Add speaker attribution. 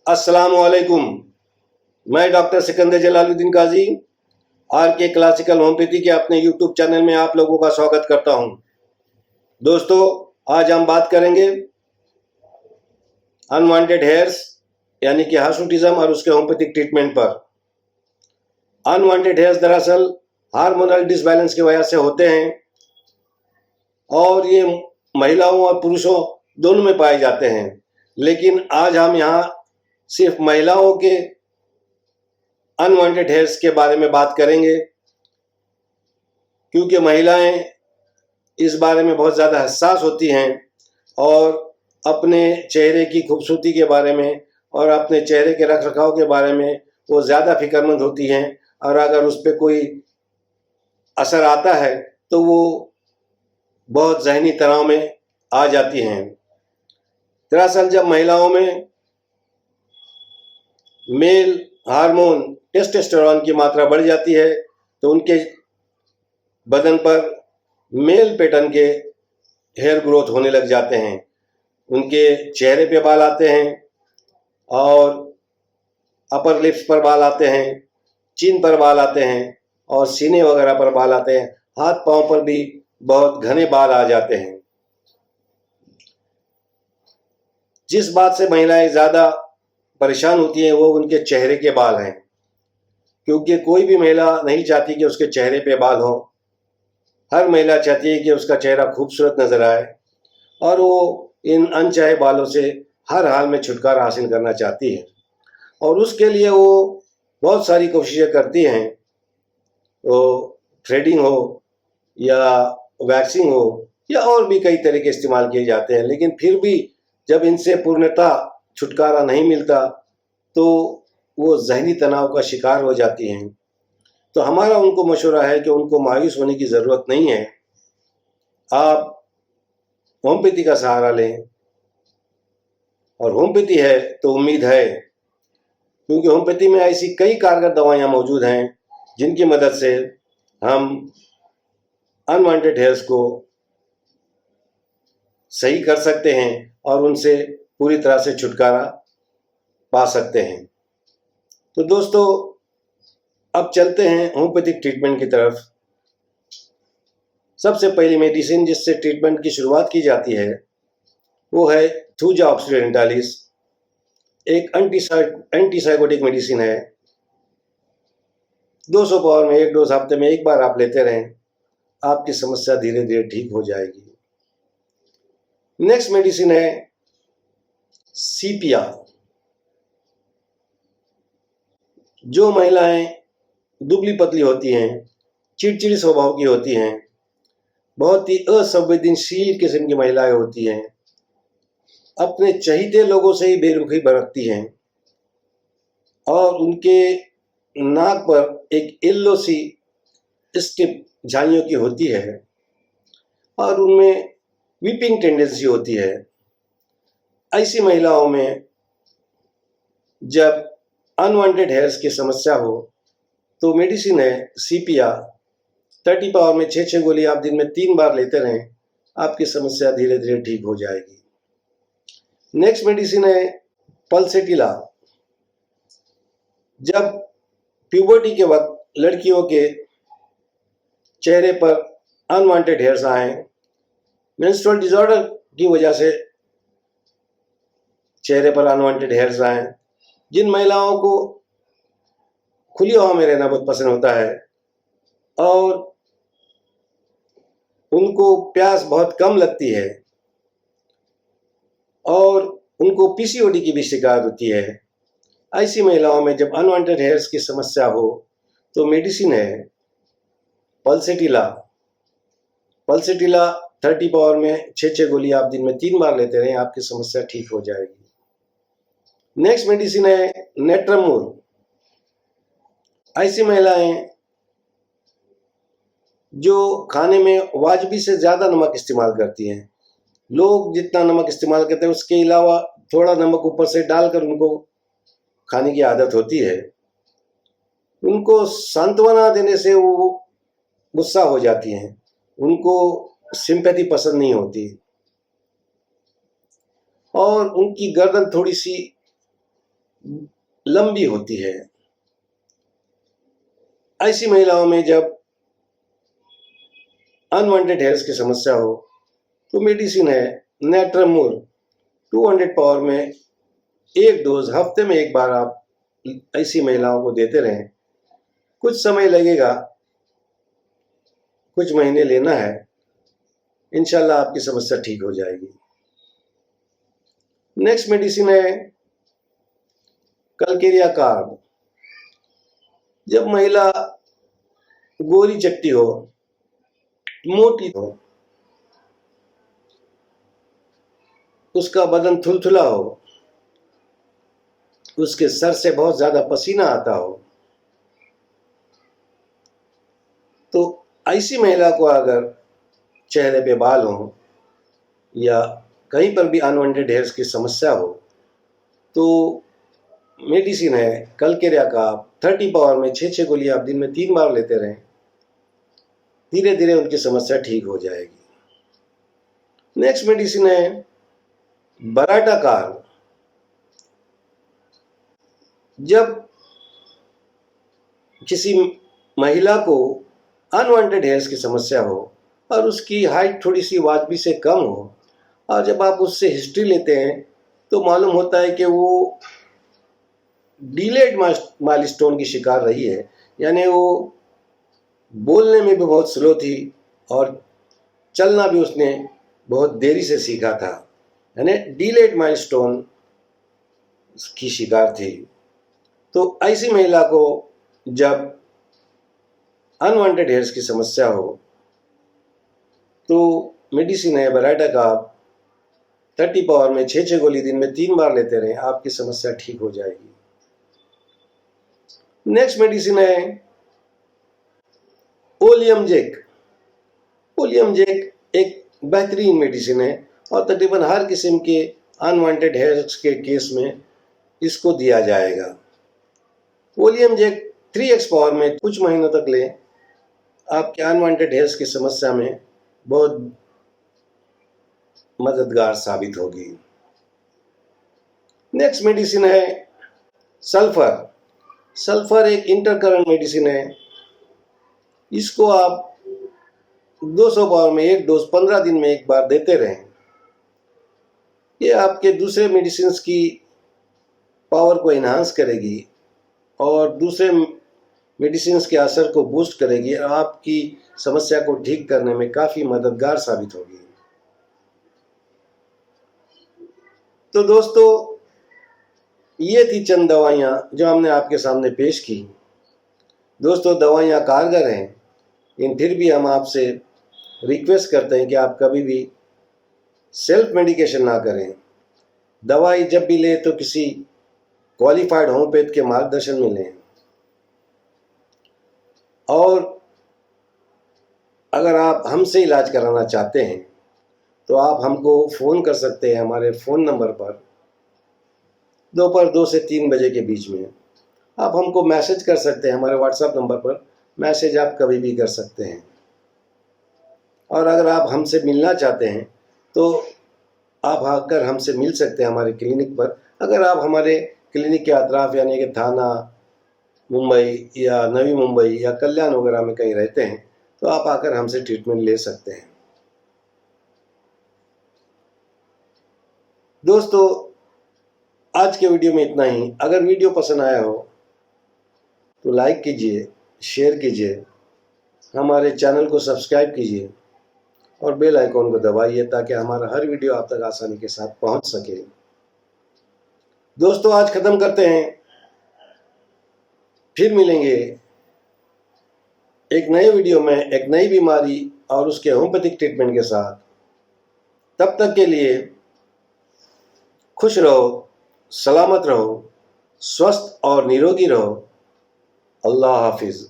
Speaker 1: अस्सलामुअलैकुम। मैं doctor Sikandar Jalaluddin Kazi R K classical homeopathy के अपने यूट्यूब चैनल में आप लोगों का स्वागत करता हूं। दोस्तों, आज हम बात करेंगे अनवांटेड हेयर्स यानी कि हार्सुटिज्म और उसके होम्योपैथिक ट्रीटमेंट पर। अनवांटेड हेयर्स दरअसल हार्मोनल डिसबैलेंस की वजह से होते हैं और ये महिलाओं और पुरुषों दोनों में पाए जाते हैं, लेकिन आज हम यहाँ सिर्फ महिलाओं के अनवांटेड हेयर्स के बारे में बात करेंगे, क्योंकि महिलाएं इस बारे में बहुत ज़्यादा हसास होती हैं और अपने चेहरे की खूबसूरती के बारे में और अपने चेहरे के रख रखाव के बारे में वो ज़्यादा फिक्रमंद होती हैं। और अगर उस पर कोई असर आता है तो वो बहुत जहनी तनाव में आ जाती हैं। दरअसल जब महिलाओं में मेल हार्मोन टेस्टोस्टेरोन की मात्रा बढ़ जाती है तो उनके बदन पर मेल पैटर्न के हेयर ग्रोथ होने लग जाते हैं। उनके चेहरे पे बाल आते हैं और अपर लिप्स पर बाल आते हैं, चिन पर बाल आते हैं और सीने वगैरह पर बाल आते हैं। हाथ पांव पर भी बहुत घने बाल आ जाते हैं। जिस बात से महिलाएं ज़्यादा परेशान होती हैं वो उनके चेहरे के बाल हैं, क्योंकि कोई भी महिला नहीं चाहती कि उसके चेहरे पे बाल हों। हर महिला चाहती है कि उसका चेहरा खूबसूरत नजर आए और वो इन अनचाहे बालों से हर हाल में छुटकारा हासिल करना चाहती है और उसके लिए वो बहुत सारी कोशिशें करती हैं। वो थ्रेडिंग हो या वैक्सिंग हो या और भी कई तरह के इस्तेमाल किए जाते हैं, लेकिन फिर भी जब इनसे पूर्णतः छुटकारा नहीं मिलता तो वो जहनी तनाव का शिकार हो जाती हैं। तो हमारा उनको मशवरा है कि उनको मायूस होने की ज़रूरत नहीं है। आप होम्योपैथी का सहारा लें और होम्योपैथी है तो उम्मीद है, क्योंकि होम्योपैथी में ऐसी कई कारगर दवाइयाँ मौजूद हैं जिनकी मदद से हम अनवांटेड हेयर्स को सही कर सकते हैं और उनसे पूरी तरह से छुटकारा पा सकते हैं। तो दोस्तों, अब चलते हैं होम्योपैथिक ट्रीटमेंट की तरफ। सबसे पहली मेडिसिन जिससे ट्रीटमेंट की शुरुआत की जाती है वो है थूजा ऑक्सीडेंटालिस। एक एंटीसाइकोटिक मेडिसिन है। 200 पावर में एक डोज हफ्ते में एक बार आप लेते रहें, आपकी समस्या धीरे धीरे ठीक हो जाएगी। नेक्स्ट मेडिसिन है सीपिया। जो महिलाएं दुबली पतली होती हैं, चिड़चिड़ी स्वभाव की होती हैं, बहुत ही असंवेदनशील किस्म की महिलाएं होती हैं, अपने चहीते लोगों से ही बेरुखी बरतती हैं और उनके नाक पर एक येलो सी स्टिप झाइयों की होती है और उनमें वीपिंग टेंडेंसी होती है। ऐसी महिलाओं में जब अनवांटेड हेयर्स की समस्या हो तो मेडिसिन है सीपिया। 30 पावर में 6 गोली आप दिन में 3 बार लेते रहें, आपकी समस्या धीरे धीरे ठीक हो जाएगी। नेक्स्ट मेडिसिन है पल्सेटिला। जब प्यूबर्टी के वक्त लड़कियों के चेहरे पर अनवांटेड हेयर्स आए, मेंस्ट्रुअल डिसऑर्डर की वजह से चेहरे पर अनवांटेड हेयर्स आए, जिन महिलाओं को खुली हवा में रहना बहुत पसंद होता है और उनको प्यास बहुत कम लगती है और उनको पीसीओडी की भी शिकायत होती है, ऐसी महिलाओं में जब अनवांटेड हेयर्स की समस्या हो तो मेडिसिन है पल्सेटिला। पल्सेटिला 30 पावर में 6 गोली आप दिन में 3 बार लेते रहें, आपकी समस्या ठीक हो जाएगी। नेक्स्ट मेडिसिन है नेट्रमूर। ऐसी महिलाएं जो खाने में वाजिबी से ज़्यादा नमक इस्तेमाल करती हैं, लोग जितना नमक इस्तेमाल करते हैं उसके अलावा थोड़ा नमक ऊपर से डालकर उनको खाने की आदत होती है, उनको सांत्वना देने से वो गुस्सा हो जाती हैं, उनको सिंपैथी पसंद नहीं होती और उनकी गर्दन थोड़ी सी लंबी होती है। ऐसी महिलाओं में जब अनवांटेड हेयर्स की समस्या हो तो मेडिसिन है नेट्रमूर 200 पावर में एक डोज हफ्ते में एक बार आप ऐसी महिलाओं को देते रहें। कुछ समय लगेगा, कुछ महीने लेना है, इंशाल्लाह आपकी समस्या ठीक हो जाएगी। नेक्स्ट मेडिसिन है कलकेरिया कार्ब। जब महिला गोरी चट्टी हो, मोटी हो, उसका बदन थुलथुला हो, उसके सर से बहुत ज्यादा पसीना आता हो, तो ऐसी महिला को अगर चेहरे पे बाल हो या कहीं पर भी अनवांटेड हेयर्स की समस्या हो तो मेडिसिन है कलकेरिया का 30 पावर में 6 गोली आप दिन में 3 बार लेते रहें। धीरे धीरे उनकी समस्या ठीक हो जाएगी। नेक्स्ट मेडिसिन है बराटा कार्ब। जब किसी महिला को अनवांटेड हेयर्स की समस्या हो और उसकी हाइट थोड़ी सी वाजबी से कम हो और जब आप उससे हिस्ट्री लेते हैं तो मालूम होता है कि वो डिलेड माइलस्टोन की शिकार रही है, यानी वो बोलने में भी बहुत स्लो थी और चलना भी उसने बहुत देरी से सीखा था, यानी डिलेड माइलस्टोन की शिकार थी। तो ऐसी महिला को जब अनवांटेड हेयर्स की समस्या हो तो मेडिसिन है बराटा का 30 पावर में 6 गोली दिन में 3 बार लेते रहें, आपकी समस्या ठीक हो जाएगी। नेक्स्ट मेडिसिन है ओलियम जेक। ओलियम जेक एक बेहतरीन मेडिसिन है और तकरीबन हर किस्म के अनवांटेड हेयर्स के केस में इसको दिया जाएगा। ओलियम जेक 3x पावर में कुछ महीनों तक लें, आपके अनवांटेड हेयर्स की समस्या में बहुत मददगार साबित होगी। नेक्स्ट मेडिसिन है सल्फर। सल्फर एक इंटरकरेंट मेडिसिन है। इसको आप 200 पावर में एक डोज 15 दिन में एक बार देते रहें। ये आपके दूसरे मेडिसिन की पावर को इन्हांस करेगी और दूसरे मेडिसिन के असर को बूस्ट करेगी और आपकी समस्या को ठीक करने में काफ़ी मददगार साबित होगी। तो दोस्तों, ये थी चंद दवाइयाँ जो हमने आपके सामने पेश की। दोस्तों, दवाइयाँ कारगर हैं, लेकिन फिर भी हम आपसे रिक्वेस्ट करते हैं कि आप कभी भी सेल्फ मेडिकेशन ना करें। दवाई जब भी लें तो किसी क्वालिफाइड होम्योपैथ के मार्गदर्शन में लें। और अगर आप हमसे इलाज कराना चाहते हैं तो आप हमको फ़ोन कर सकते हैं हमारे फ़ोन नंबर पर दोपहर 2 से 3 बजे के बीच में। आप हमको मैसेज कर सकते हैं हमारे व्हाट्सएप नंबर पर, मैसेज आप कभी भी कर सकते हैं। और अगर आप हमसे मिलना चाहते हैं तो आप आकर हमसे मिल सकते हैं हमारे क्लिनिक पर। अगर आप हमारे क्लिनिक के अतराफ यानी कि थाना मुंबई या नवी मुंबई या कल्याण वगैरह में कहीं रहते हैं तो आप आकर हमसे ट्रीटमेंट ले सकते हैं। दोस्तों, आज के वीडियो में इतना ही। अगर वीडियो पसंद आया हो तो लाइक कीजिए, शेयर कीजिए, हमारे चैनल को सब्सक्राइब कीजिए और बेल आइकॉन को दबाइए ताकि हमारा हर वीडियो आप तक आसानी के साथ पहुंच सके। दोस्तों, आज ख़त्म करते हैं, फिर मिलेंगे एक नए वीडियो में एक नई बीमारी और उसके होम्योपैथिक ट्रीटमेंट के साथ। तब तक के लिए खुश रहो, सलामत रहो, स्वस्थ और निरोगी रहो। अल्लाह हाफिज़।